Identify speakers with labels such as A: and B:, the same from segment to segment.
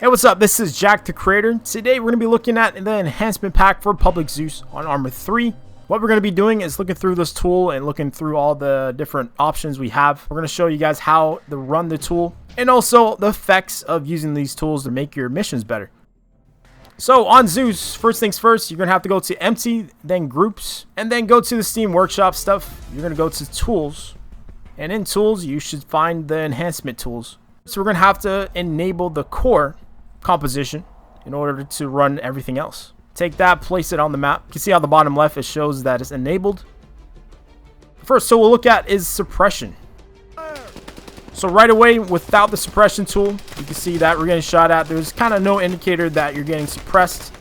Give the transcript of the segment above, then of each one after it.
A: Hey, what's up? This is Jack the Creator. Today we're going to be looking at the enhancement pack for Public Zeus on Arma 3. What we're going to be doing is looking through this tool and looking through all the different options we have. We're going to show you guys how to run the tool and also the effects of using these tools to make your missions better. So on Zeus, first things first, you're going to have to go to empty, then groups, and then go to the Steam Workshop stuff. You're going to go to tools, and in tools you should find the enhancement tools. So we're going to have to enable the core composition in order to run everything else. Take that, place it on the map. You can see on the bottom left it shows that it's enabled. First tool we'll look at is suppression. So right away, without the suppression tool, you can see that we're getting shot at. There's kind of no indicator that you're getting suppressed.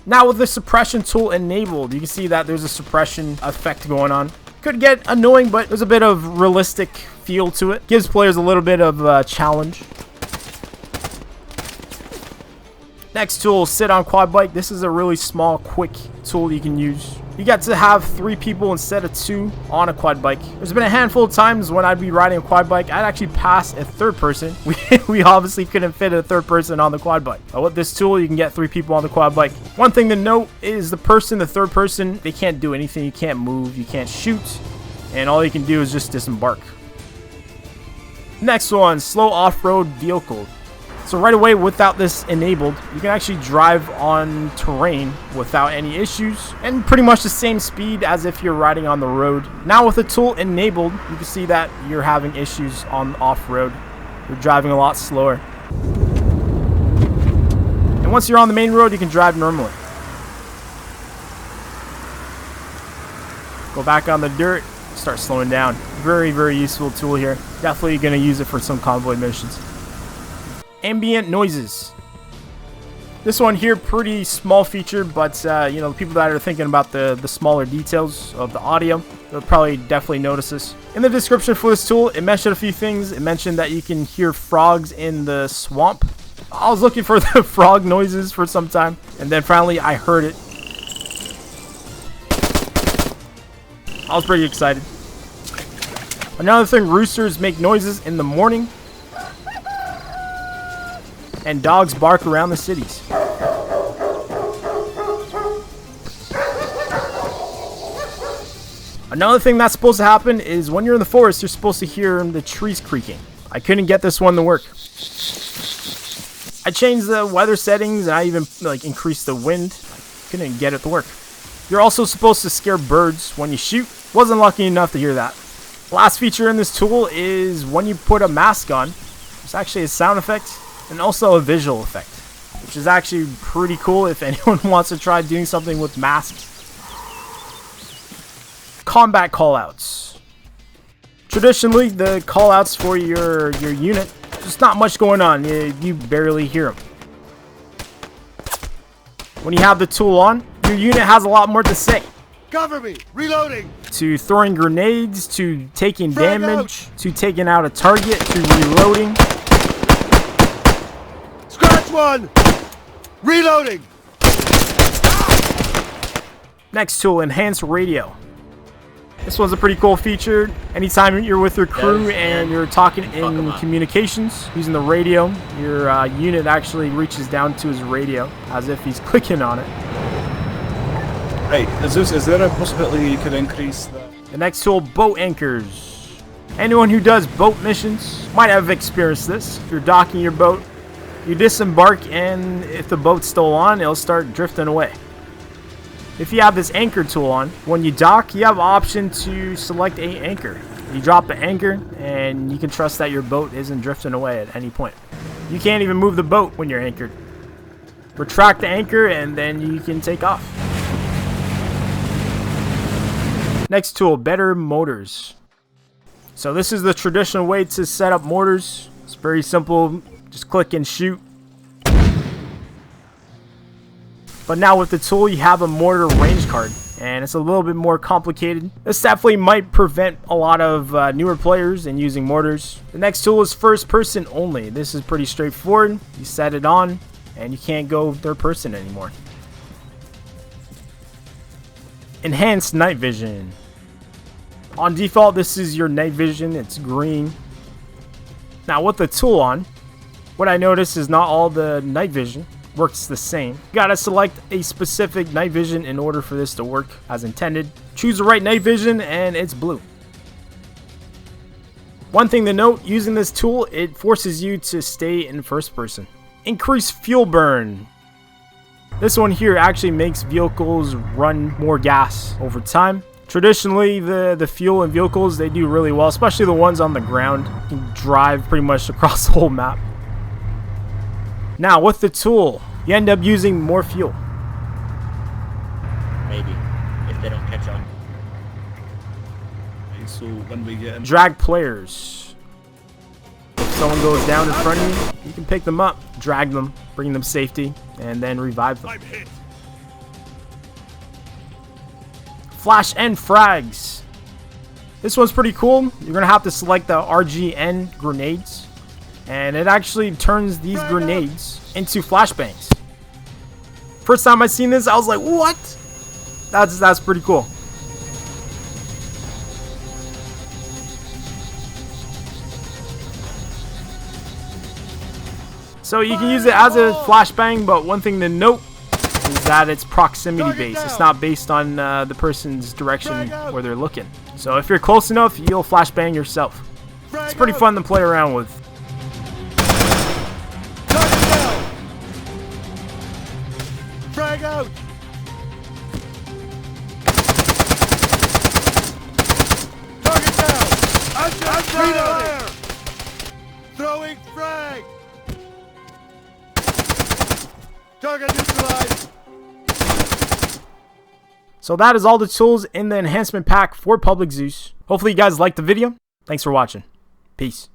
A: Now with the suppression tool enabled, you can see that there's a suppression effect going on. Could get annoying, but there's a bit of realistic feel to it. Gives players a little bit of a challenge. Next tool, sit on quad bike. This is a really small, quick tool you can use. You get to have 3 people instead of 2 on a quad bike. There's been a handful of times when I'd be riding a quad bike, I'd actually pass a third person. We obviously couldn't fit a third person on the quad bike. But with this tool, you can get 3 people on the quad bike. One thing to note is the third person, they can't do anything. You can't move, you can't shoot, and all you can do is just disembark. Next one, slow off-road vehicle. So right away, without this enabled, you can actually drive on terrain without any issues and pretty much the same speed as if you're riding on the road. Now with the tool enabled, you can see that you're having issues on off-road. You're driving a lot slower. And once you're on the main road, you can drive normally. Go back on the dirt, start slowing down. Very, very useful tool here. Definitely going to use it for some convoy missions. Ambient noises. This one here, pretty small feature, but you know, people that are thinking about the smaller details of the audio, they'll probably definitely notice this. In the description for this tool, it mentioned a few things. It mentioned that you can hear frogs in the swamp. I was looking for the frog noises for some time, and then finally I heard it. I was pretty excited. Another thing, roosters make noises in the morning. And dogs bark around the cities. Another thing that's supposed to happen is when you're in the forest, you're supposed to hear the trees creaking. I couldn't get this one to work. I changed the weather settings and I even increased the wind. Couldn't get it to work. You're also supposed to scare birds when you shoot. Wasn't lucky enough to hear that. Last feature in this tool is when you put a mask on, it's actually a sound effect. And also a visual effect, which is actually pretty cool if anyone wants to try doing something with masks. Combat callouts. Traditionally, the callouts for your unit, there's not much going on. You barely hear them. When you have the tool on, your unit has a lot more to say.
B: Cover me! Reloading!
A: To throwing grenades, to taking damage, to taking out a target, to reloading.
B: Scratch one! Reloading!
A: Next tool, enhanced radio. This one's a pretty cool feature. Anytime you're with your crew and you're talking in communications using the radio, your unit actually reaches down to his radio as if he's clicking on it.
C: Right, Zeus, is there a possibility you could increase that?
A: The next tool, boat anchors. Anyone who does boat missions might have experienced this. If you're docking your boat, you disembark, and if the boat's still on, it'll start drifting away. If you have this anchor tool on, when you dock, you have an option to select a anchor. You drop the anchor, and you can trust that your boat isn't drifting away at any point. You can't even move the boat when you're anchored. Retract the anchor, and then you can take off. Next tool, better mortars. So this is the traditional way to set up mortars. It's very simple. Just click and shoot. But now with the tool, you have a mortar range card, and it's a little bit more complicated. This definitely might prevent a lot of newer players in using mortars. The next tool is first person only. This is pretty straightforward. You set it on, and you can't go third person anymore. Enhanced night vision. On default, this is your night vision. It's green. Now with the tool on, what I noticed is not all the night vision works the same. You gotta select a specific night vision in order for this to work as intended. Choose the right night vision and it's blue. One thing to note, using this tool, it forces you to stay in first person. Increase fuel burn. This one here actually makes vehicles run more gas over time. Traditionally, the fuel in vehicles, they do really well, especially the ones on the ground. You can drive pretty much across the whole map. Now, with the tool, you end up using more fuel.
D: Maybe, if they don't catch on.
C: Okay, so when we get in...
A: Drag players. If someone goes down in front of you, you can pick them up, drag them, bring them safety, and then revive them.
B: I'm hit.
A: Flash and frags. This one's pretty cool. You're gonna have to select the RGN grenades, and it actually turns these grenades into flashbangs. First time I seen this, I was like, what? That's pretty cool. So you can use it as a flashbang, but one thing to note is that it's proximity based. It's not based on the person's direction where they're looking. So if you're close enough, you'll flashbang yourself. It's pretty fun to play around with.
B: Frag out! Target down! I'm fire! Throwing frag! Target neutralized!
A: So that is all the tools in the enhancement pack for Public Zeus. Hopefully you guys liked the video. Thanks for watching. Peace.